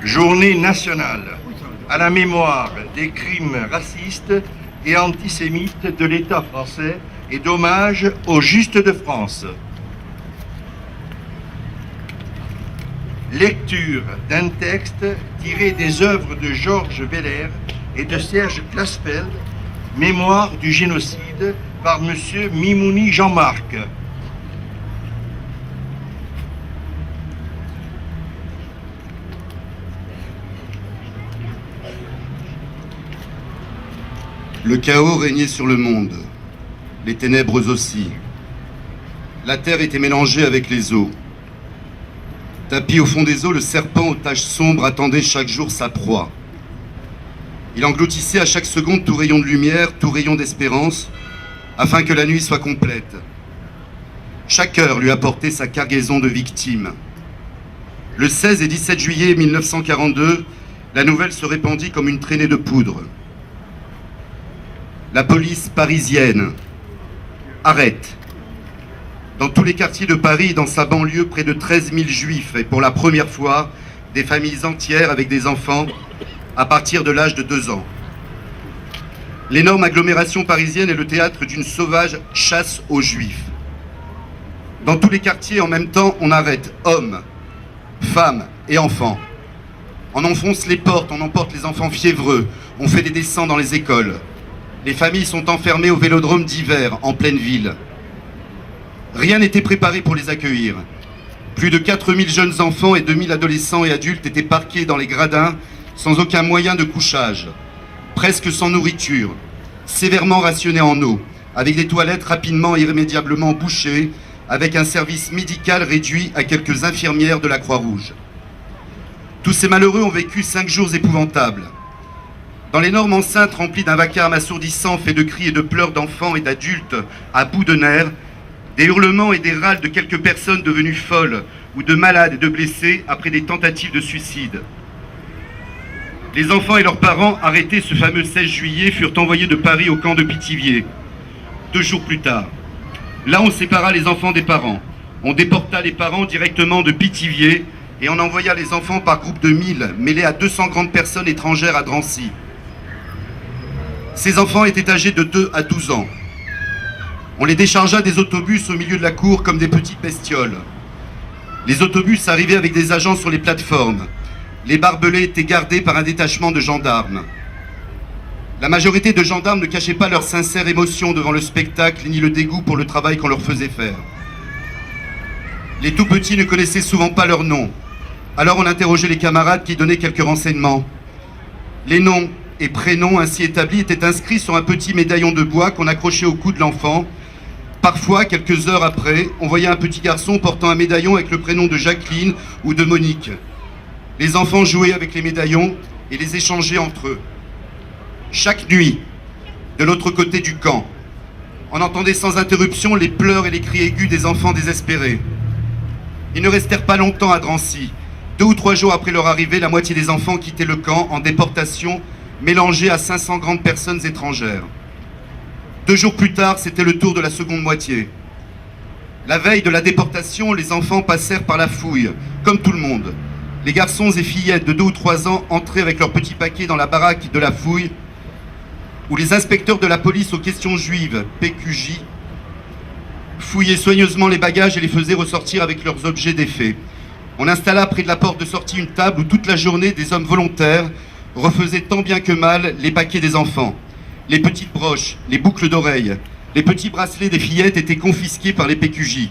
Journée nationale à la mémoire des crimes racistes et antisémites de l'État français et d'hommage aux Justes de France. Lecture d'un texte tiré des œuvres de Georges Weller et de Serge Klarsfeld, Mémoire du génocide, par M. Mimouni Jean-Marc. Le chaos régnait sur le monde, les ténèbres aussi. La terre était mélangée avec les eaux. Tapis au fond des eaux, le serpent aux taches sombres attendait chaque jour sa proie. Il engloutissait à chaque seconde tout rayon de lumière, tout rayon d'espérance, afin que la nuit soit complète. Chaque heure lui apportait sa cargaison de victimes. Le 16 et 17 juillet 1942, la nouvelle se répandit comme une traînée de poudre. La police parisienne arrête. Dans tous les quartiers de Paris et dans sa banlieue, près de 13 000 juifs, et pour la première fois, des familles entières avec des enfants à partir de l'âge de 2 ans. L'énorme agglomération parisienne est le théâtre d'une sauvage chasse aux juifs. Dans tous les quartiers, en même temps, on arrête hommes, femmes et enfants. On enfonce les portes, on emporte les enfants fiévreux, on fait des descents dans les écoles. Les familles sont enfermées au vélodrome d'hiver, en pleine ville. Rien n'était préparé pour les accueillir. Plus de 4000 jeunes enfants et 2000 adolescents et adultes étaient parqués dans les gradins, sans aucun moyen de couchage, presque sans nourriture, sévèrement rationnés en eau, avec des toilettes rapidement et irrémédiablement bouchées, avec un service médical réduit à quelques infirmières de la Croix-Rouge. Tous ces malheureux ont vécu 5 jours épouvantables. Dans l'énorme enceinte remplie d'un vacarme assourdissant fait de cris et de pleurs d'enfants et d'adultes à bout de nerfs, des hurlements et des râles de quelques personnes devenues folles ou de malades et de blessés après des tentatives de suicide. Les enfants et leurs parents, arrêtés ce fameux 16 juillet, furent envoyés de Paris au camp de Pithiviers. 2 jours plus tard. Là, on sépara les enfants des parents. On déporta les parents directement de Pithiviers et on envoya les enfants par groupe de 1000, mêlés à 200 grandes personnes étrangères à Drancy. Ces enfants étaient âgés de 2 à 12 ans. On les déchargea des autobus au milieu de la cour comme des petites bestioles. Les autobus arrivaient avec des agents sur les plateformes. Les barbelés étaient gardés par un détachement de gendarmes. La majorité de gendarmes ne cachaient pas leur sincère émotion devant le spectacle ni le dégoût pour le travail qu'on leur faisait faire. Les tout petits ne connaissaient souvent pas leur nom. Alors on interrogeait les camarades qui donnaient quelques renseignements. Les noms et prénoms ainsi établis étaient inscrits sur un petit médaillon de bois qu'on accrochait au cou de l'enfant. Parfois, quelques heures après, on voyait un petit garçon portant un médaillon avec le prénom de Jacqueline ou de Monique. Les enfants jouaient avec les médaillons et les échangeaient entre eux. Chaque nuit, de l'autre côté du camp, on entendait sans interruption les pleurs et les cris aigus des enfants désespérés. Ils ne restèrent pas longtemps à Drancy. 2 ou 3 jours après leur arrivée, la moitié des enfants quittaient le camp en déportation, mélangés à 500 grandes personnes étrangères. 2 jours plus tard, c'était le tour de la seconde moitié. La veille de la déportation, les enfants passèrent par la fouille, comme tout le monde. Les garçons et fillettes de 2 ou 3 ans entraient avec leurs petits paquets dans la baraque de la fouille, où les inspecteurs de la police aux questions juives, PQJ, fouillaient soigneusement les bagages et les faisaient ressortir avec leurs objets défaits. On installa près de la porte de sortie une table où toute la journée des hommes volontaires refaisaient tant bien que mal les paquets des enfants. Les petites broches, les boucles d'oreilles, les petits bracelets des fillettes étaient confisqués par les PQJ.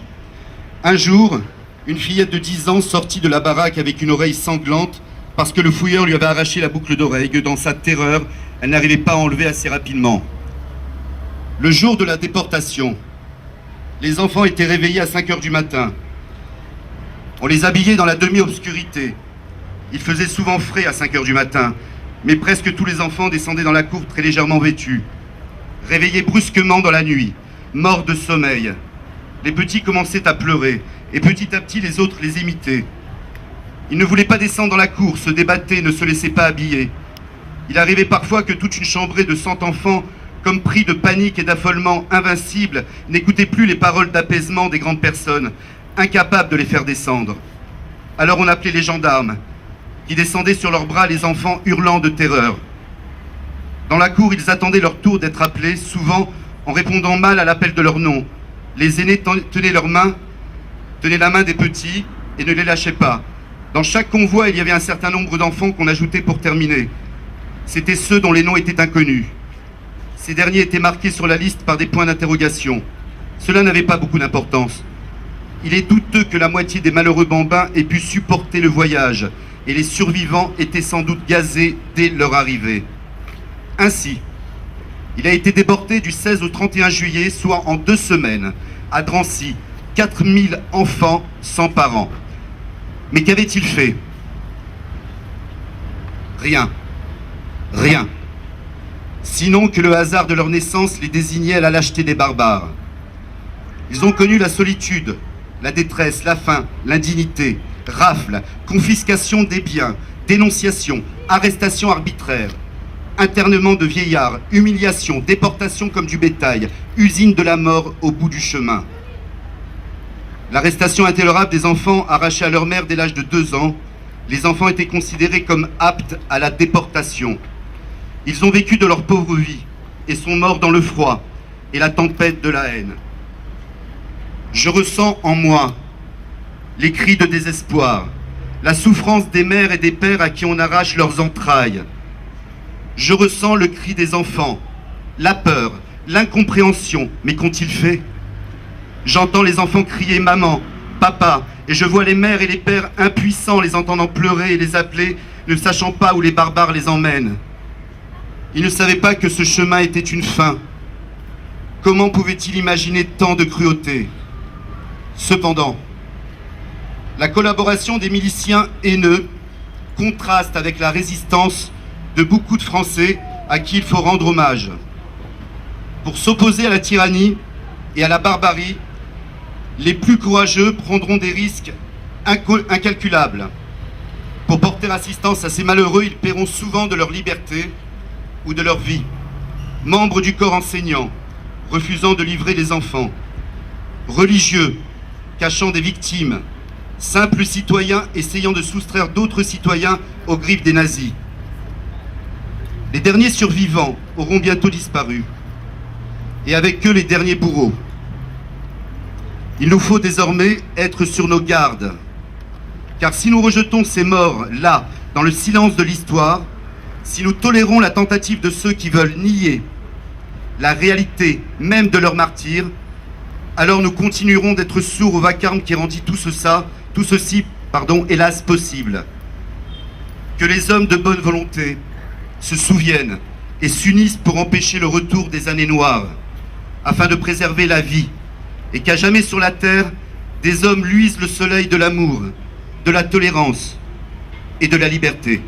Un jour, une fillette de 10 ans sortit de la baraque avec une oreille sanglante parce que le fouilleur lui avait arraché la boucle d'oreille que dans sa terreur, elle n'arrivait pas à enlever assez rapidement. Le jour de la déportation, les enfants étaient réveillés à 5 heures du matin. On les habillait dans la demi-obscurité. Il faisait souvent frais à 5 heures du matin, mais presque tous les enfants descendaient dans la cour très légèrement vêtus. Réveillés brusquement dans la nuit, morts de sommeil. Les petits commençaient à pleurer, et petit à petit les autres les imitaient. Ils ne voulaient pas descendre dans la cour, se débattaient, ne se laissaient pas habiller. Il arrivait parfois que toute une chambrée de 100 enfants, comme pris de panique et d'affolement invincible, n'écoutait plus les paroles d'apaisement des grandes personnes, incapables de les faire descendre. Alors on appelait les gendarmes. qui descendaient sur leurs bras les enfants hurlant de terreur. Dans la cour, ils attendaient leur tour d'être appelés, souvent en répondant mal à l'appel de leur nom. Les aînés tenaient la main des petits et ne les lâchaient pas. Dans chaque convoi, il y avait un certain nombre d'enfants qu'on ajoutait pour terminer. C'étaient ceux dont les noms étaient inconnus. Ces derniers étaient marqués sur la liste par des points d'interrogation. Cela n'avait pas beaucoup d'importance. Il est douteux que la moitié des malheureux bambins aient pu supporter le voyage, et les survivants étaient sans doute gazés dès leur arrivée. Ainsi, il a été déporté du 16 au 31 juillet, soit en 2 semaines, à Drancy, 4000 enfants sans parents. Mais qu'avaient-ils fait? Rien. Rien. Sinon que le hasard de leur naissance les désignait à la lâcheté des barbares. Ils ont connu la solitude, la détresse, la faim, l'indignité, rafles, confiscation des biens, dénonciation, arrestation arbitraire, internement de vieillards, humiliation, déportation comme du bétail, usine de la mort au bout du chemin. L'arrestation intolérable des enfants arrachés à leur mère dès l'âge de 2 ans, les enfants étaient considérés comme aptes à la déportation. Ils ont vécu de leur pauvre vie et sont morts dans le froid et la tempête de la haine. Je ressens en moi les cris de désespoir, la souffrance des mères et des pères à qui on arrache leurs entrailles. Je ressens le cri des enfants, la peur, l'incompréhension. Mais qu'ont-ils fait? J'entends les enfants crier « maman »,« papa », et je vois les mères et les pères impuissants les entendant pleurer et les appeler, ne sachant pas où les barbares les emmènent. Ils ne savaient pas que ce chemin était une fin. Comment pouvait-il imaginer tant de cruauté? Cependant, la collaboration des miliciens haineux contraste avec la résistance de beaucoup de Français à qui il faut rendre hommage. Pour s'opposer à la tyrannie et à la barbarie, les plus courageux prendront des risques incalculables. Pour porter assistance à ces malheureux, ils paieront souvent de leur liberté ou de leur vie. Membres du corps enseignant, refusant de livrer les enfants. Religieux, cachant des victimes. Simples citoyens essayant de soustraire d'autres citoyens aux griffes des nazis. Les derniers survivants auront bientôt disparu. Et avec eux les derniers bourreaux. Il nous faut désormais être sur nos gardes. Car si nous rejetons ces morts là, dans le silence de l'histoire, si nous tolérons la tentative de ceux qui veulent nier la réalité même de leurs martyrs, alors nous continuerons d'être sourds au vacarme qui rendit tout ceci, hélas, possible. Que les hommes de bonne volonté se souviennent et s'unissent pour empêcher le retour des années noires, afin de préserver la vie, et qu'à jamais sur la terre, des hommes luisent le soleil de l'amour, de la tolérance et de la liberté.